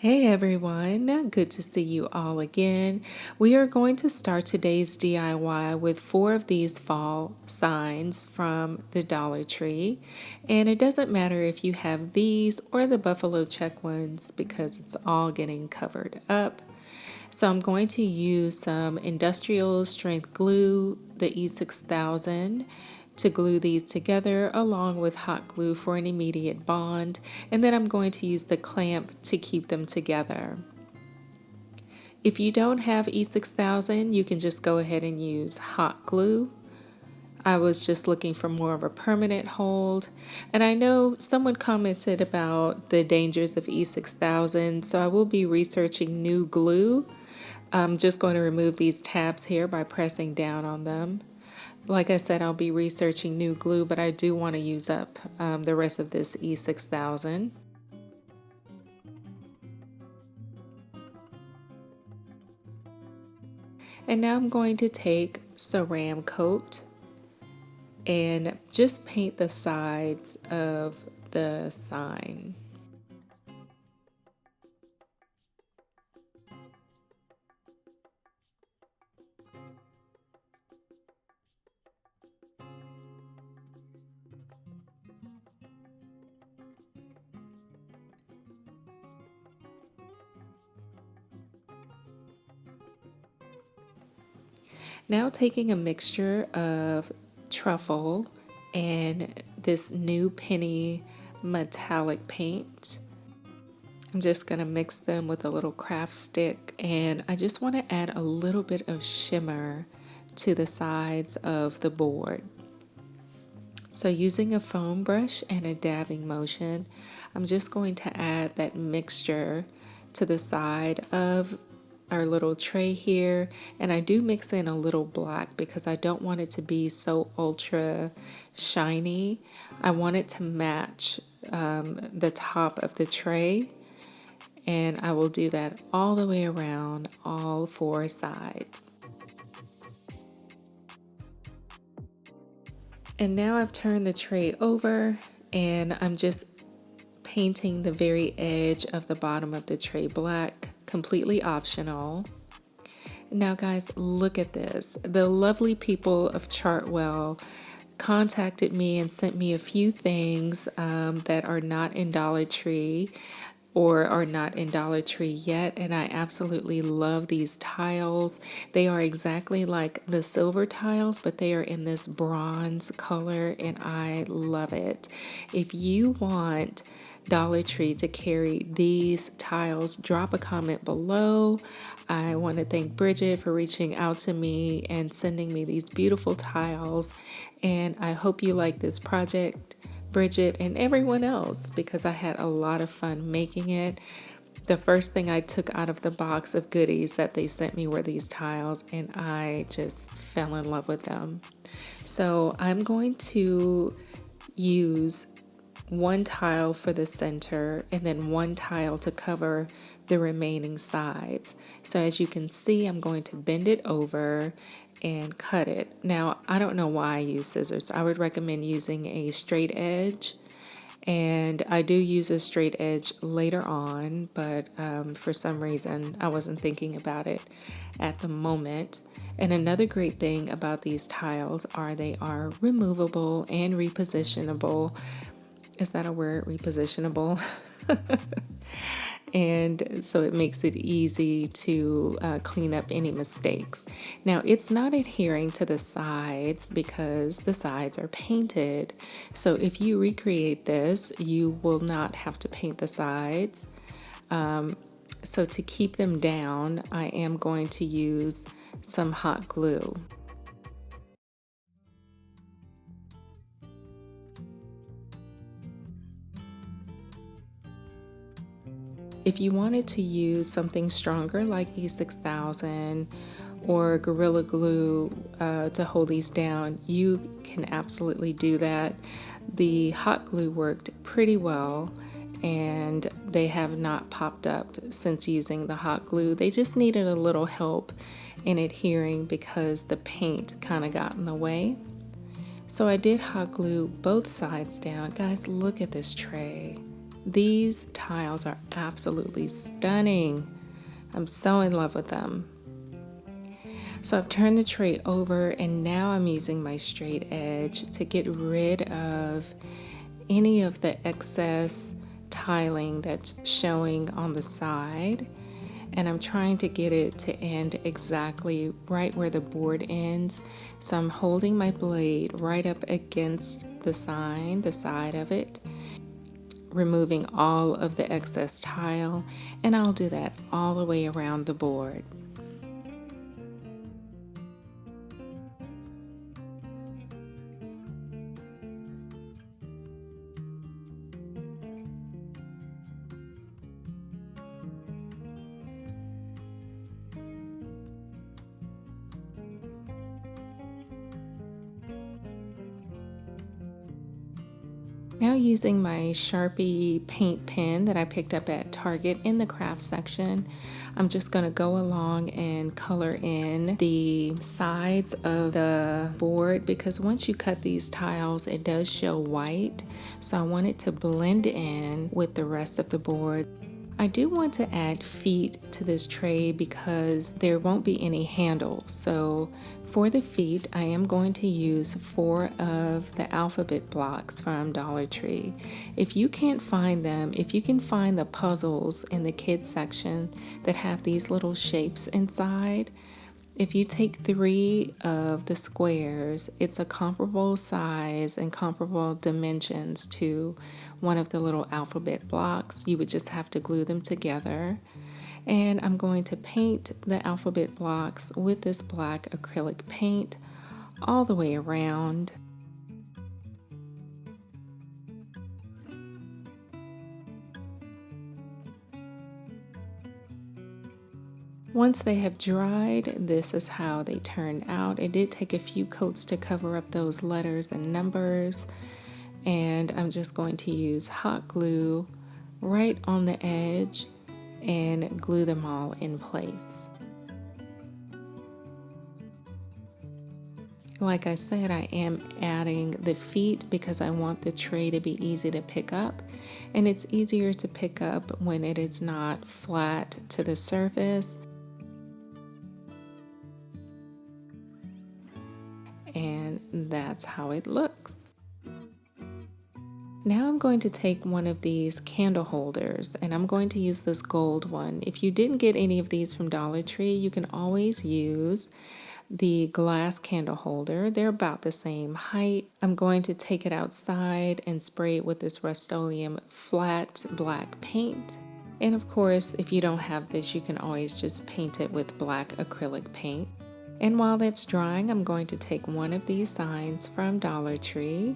Hey everyone, good to see you all again. We are going to start today's DIY with 4 of these fall signs from the Dollar Tree. And it doesn't matter if you have these or the buffalo check ones because it's all getting covered up. So I'm going to use some industrial strength glue, the E6000, to glue these together along with hot glue for an immediate bond, and then I'm going to use the clamp to keep them together. If you don't have E6000, you can just go ahead and use hot glue. I was just looking for more of a permanent hold, and I know someone commented about the dangers of E6000, so I will be researching new glue. I'm just going to remove these tabs here by pressing down on them. Like I said, I'll be researching new glue, but I do want to use up the rest of this E6000. And now I'm going to take Saran Coat and just paint the sides of the sign. Now taking a mixture of truffle and this new penny metallic paint. I'm just going to mix them with a little craft stick, and I just want to add a little bit of shimmer to the sides of the board. So using a foam brush and a dabbing motion, I'm just going to add that mixture to the side of our little tray here, and I do mix in a little black because I don't want it to be so ultra shiny. I want it to match the top of the tray, and I will do that all the way around all 4 sides. And now I've turned the tray over and I'm just painting the very edge of the bottom of the tray black, completely optional. Now guys, look at this. The lovely people of Chartwell contacted me and sent me a few things that are not in Dollar Tree or are not in Dollar Tree yet, and I absolutely love these tiles. They are exactly like the silver tiles, but they are in this bronze color, and I love it. If you want Dollar Tree to carry these tiles, drop a comment below. I want to thank Bridget for reaching out to me and sending me these beautiful tiles, and I hope you like this project, Bridget and everyone else, because I had a lot of fun making it. The first thing I took out of the box of goodies that they sent me were these tiles, and I just fell in love with them. So I'm going to use 1 tile for the center and then 1 tile to cover the remaining sides. So as you can see, I'm going to bend it over and cut it. Now, I don't know why I use scissors. I would recommend using a straight edge, and I do use a straight edge later on, but for some reason I wasn't thinking about it at the moment. And another great thing about these tiles are they are removable and repositionable. Is that a word? Repositionable? And so it makes it easy to clean up any mistakes. Now, it's not adhering to the sides because the sides are painted. So if you recreate this, you will not have to paint the sides. So to keep them down, I am going to use some hot glue. If you wanted to use something stronger like E6000 or Gorilla Glue to hold these down, you can absolutely do that. The hot glue worked pretty well, and they have not popped up since using the hot glue. They just needed a little help in adhering because the paint kind of got in the way. So I did hot glue both sides down. Guys, look at this tray. These tiles are absolutely stunning. I'm so in love with them. So I've turned the tray over and now I'm using my straight edge to get rid of any of the excess tiling that's showing on the side. And I'm trying to get it to end exactly right where the board ends. So I'm holding my blade right up against the sign, the side of it, removing all of the excess tile, and I'll do that all the way around the board. Now using my Sharpie paint pen that I picked up at Target in the craft section, I'm just going to go along and color in the sides of the board, because once you cut these tiles it does show white, so I want it to blend in with the rest of the board. I do want to add feet to this tray because there won't be any handles, so for the feet, I am going to use 4 of the alphabet blocks from Dollar Tree. If you can't find them, if you can find the puzzles in the kids section that have these little shapes inside, if you take 3 of the squares, it's a comparable size and comparable dimensions to one of the little alphabet blocks. You would just have to glue them together. And I'm going to paint the alphabet blocks with this black acrylic paint all the way around. Once they have dried, this is how they turn out. It did take a few coats to cover up those letters and numbers, and I'm just going to use hot glue right on the edge and glue them all in place. Like I said, I am adding the feet because I want the tray to be easy to pick up, and it's easier to pick up when it is not flat to the surface. And that's how it looks. Now I'm going to take one of these candle holders and I'm going to use this gold one. If you didn't get any of these from Dollar Tree, you can always use the glass candle holder. They're about the same height. I'm going to take it outside and spray it with this Rust-Oleum flat black paint. And of course, if you don't have this, you can always just paint it with black acrylic paint. And while that's drying, I'm going to take one of these signs from Dollar Tree.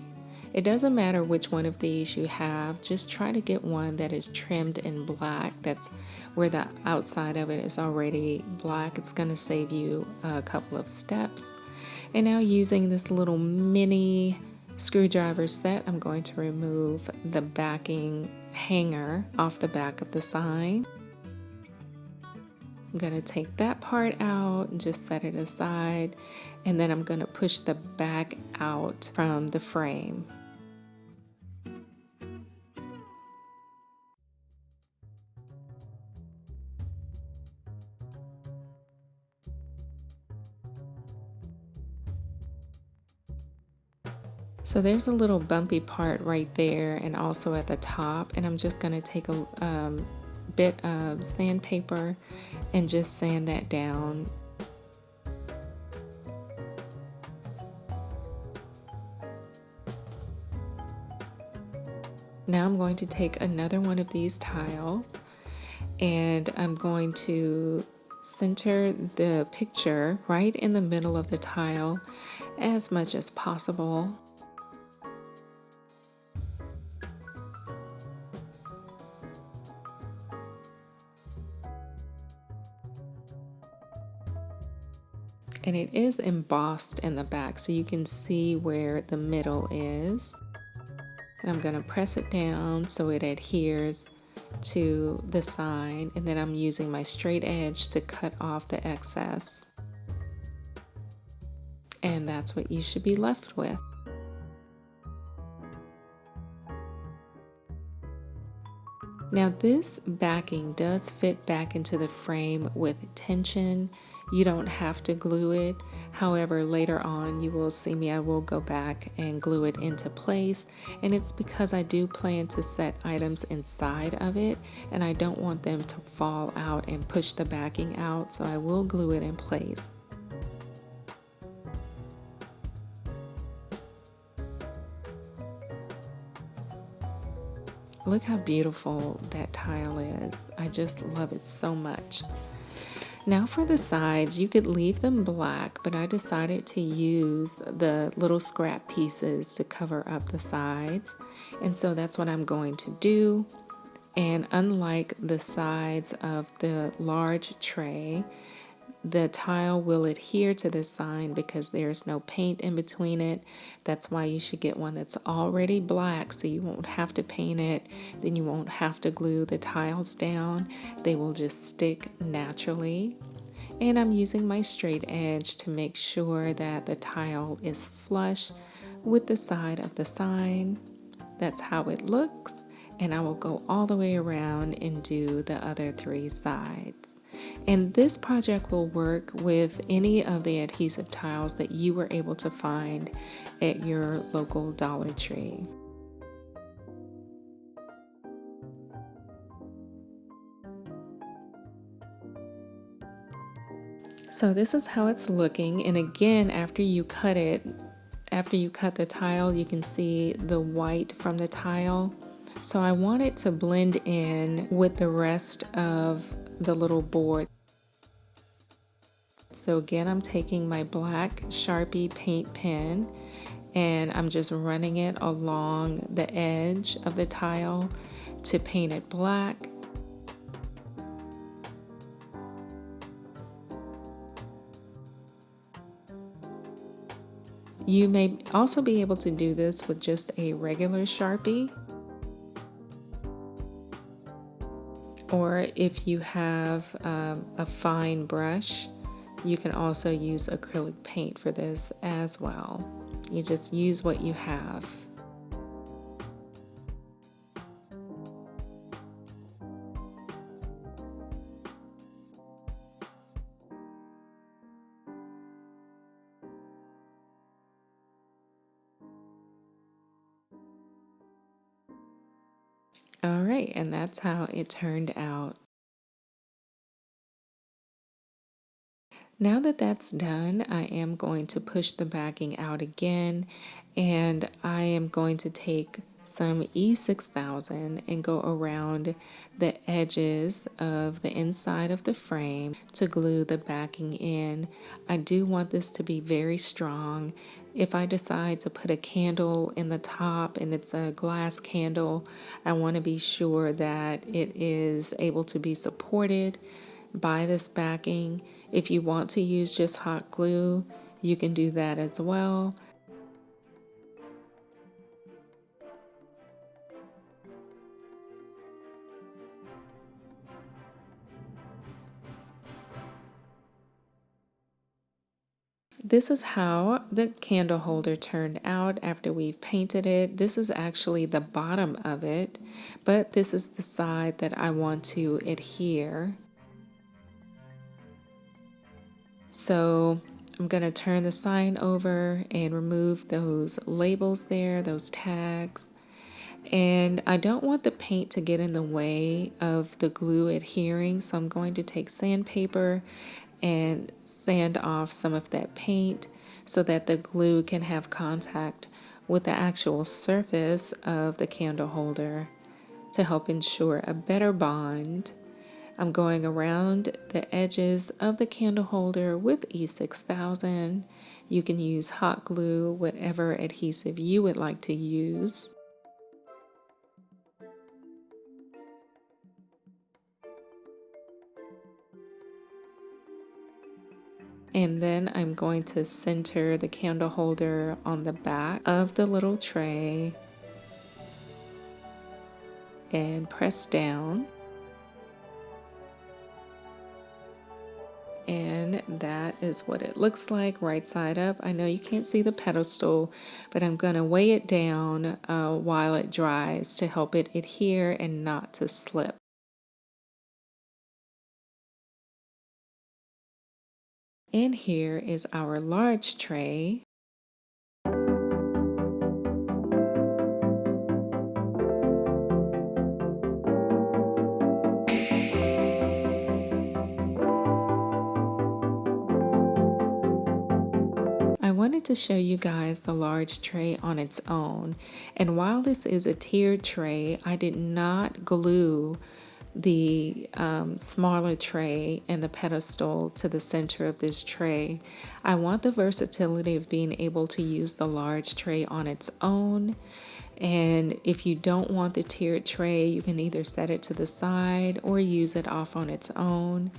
It doesn't matter which one of these you have, just try to get one that is trimmed in black. That's where the outside of it is already black. It's going to save you a couple of steps. And now using this little mini screwdriver set, I'm going to remove the backing hanger off the back of the sign. I'm going to take that part out and just set it aside, and then I'm going to push the back out from the frame. So there's a little bumpy part right there and also at the top, and I'm just going to take a bit of sandpaper and just sand that down. Now I'm going to take another one of these tiles and I'm going to center the picture right in the middle of the tile as much as possible. And it is embossed in the back, so you can see where the middle is. And I'm going to press it down so it adheres to the sign, and then I'm using my straight edge to cut off the excess. And that's what you should be left with. Now this backing does fit back into the frame with tension. You don't have to glue it. However, later on you will see me, I will go back and glue it into place. And it's because I do plan to set items inside of it and I don't want them to fall out and push the backing out. So I will glue it in place. Look how beautiful that tile is. I just love it so much. Now for the sides, you could leave them black, but I decided to use the little scrap pieces to cover up the sides. And so that's what I'm going to do. And unlike the sides of the large tray, the tile will adhere to the sign because there's no paint in between it. That's why you should get one that's already black so you won't have to paint it. Then you won't have to glue the tiles down. They will just stick naturally. And I'm using my straight edge to make sure that the tile is flush with the side of the sign. That's how it looks. And I will go all the way around and do the other 3 sides. And this project will work with any of the adhesive tiles that you were able to find at your local Dollar Tree. So this is how it's looking. And again, after you cut the tile, you can see the white from the tile. So I want it to blend in with the rest of the little board. So again, I'm taking my black Sharpie paint pen and I'm just running it along the edge of the tile to paint it black. You may also be able to do this with just a regular Sharpie. Or if you have a fine brush, you can also use acrylic paint for this as well. You just use what you have. All right, and that's how it turned out. Now that that's done, I am going to push the backing out again, and I am going to take some E6000 and go around the edges of the inside of the frame to glue the backing in. I do want this to be very strong. If I decide to put a candle in the top and it's a glass candle, I want to be sure that it is able to be supported by this backing. If you want to use just hot glue, you can do that as well. This is how the candle holder turned out after we've painted it. This is actually the bottom of it, but this is the side that I want to adhere. So I'm going to turn the sign over and remove those labels there, those tags. And I don't want the paint to get in the way of the glue adhering, so I'm going to take sandpaper and sand off some of that paint so that the glue can have contact with the actual surface of the candle holder to help ensure a better bond. I'm going around the edges of the candle holder with E6000. You can use hot glue, whatever adhesive you would like to use. And then I'm going to center the candle holder on the back of the little tray and press down. And that is what it looks like right side up. I know you can't see the pedestal, but I'm going to weigh it down while it dries to help it adhere and not to slip. And here is our large tray. I wanted to show you guys the large tray on its own, and while this is a tiered tray, I did not glue the smaller tray and the pedestal to the center of this tray. I want the versatility of being able to use the large tray on its own, and if you don't want the tiered tray, you can either set it to the side or use it off on its own.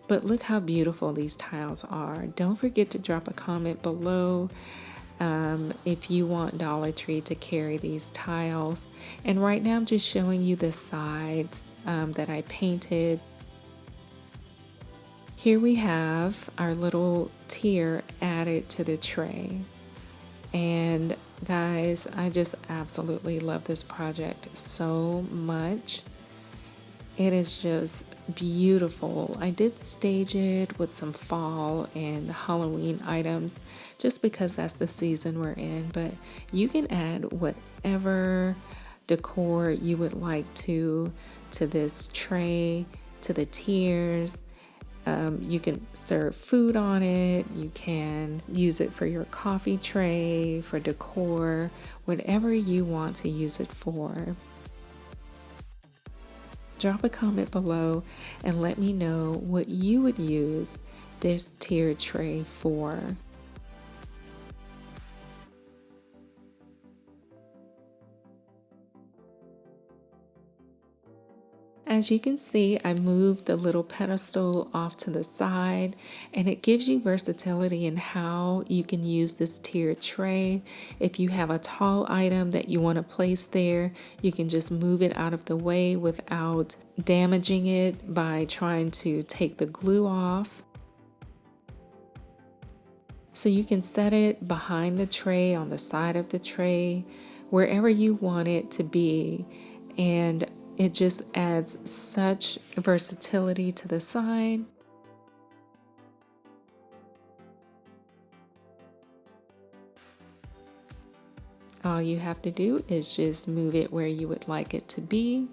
But look how beautiful these tiles are. Don't forget to drop a comment below if you want Dollar Tree to carry these tiles. And right now I'm just showing you the sides that I painted. Here we have our little tier added to the tray. And guys, I just absolutely love this project so much. It is just beautiful. I did stage it with some fall and Halloween items just because that's the season we're in, but you can add whatever decor you would like to this tray, to the tiers. You can serve food on it. You can use it for your coffee tray, for decor, whatever you want to use it for. Drop a comment below and let me know what you would use this tiered tray for. As you can see, I moved the little pedestal off to the side, and it gives you versatility in how you can use this tiered tray. If you have a tall item that you want to place there, you can just move it out of the way without damaging it by trying to take the glue off. So you can set it behind the tray, on the side of the tray, wherever you want it to be, and it just adds such versatility to the side. All you have to do is just move it where you would like it to be.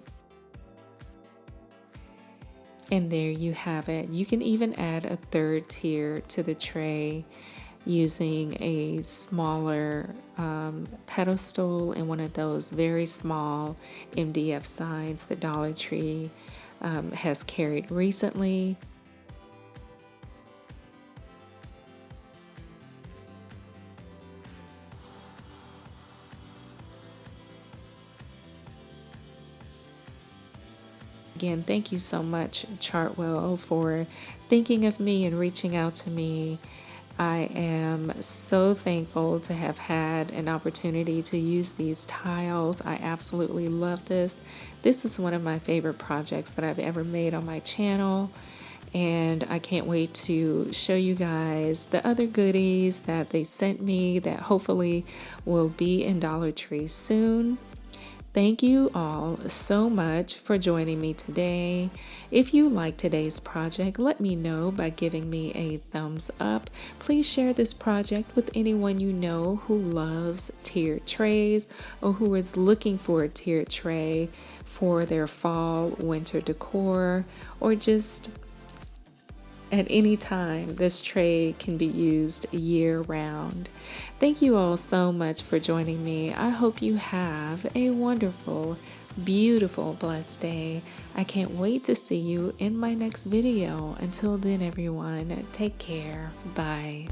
And there you have it. You can even add a third tier to the tray using a smaller pedestal and one of those very small MDF signs that Dollar Tree has carried recently. Again, thank you so much, Chartwell, for thinking of me and reaching out to me. I am so thankful to have had an opportunity to use these tiles. I absolutely love this. This is one of my favorite projects that I've ever made on my channel, and I can't wait to show you guys the other goodies that they sent me that hopefully will be in Dollar Tree soon. Thank you all so much for joining me today. If you like today's project, let me know by giving me a thumbs up. Please share this project with anyone you know who loves tiered trays or who is looking for a tiered tray for their fall, winter decor, or just at any time. This tray can be used year round. Thank you all so much for joining me. I hope you have a wonderful, beautiful, blessed day. I can't wait to see you in my next video. Until then, everyone, take care. Bye.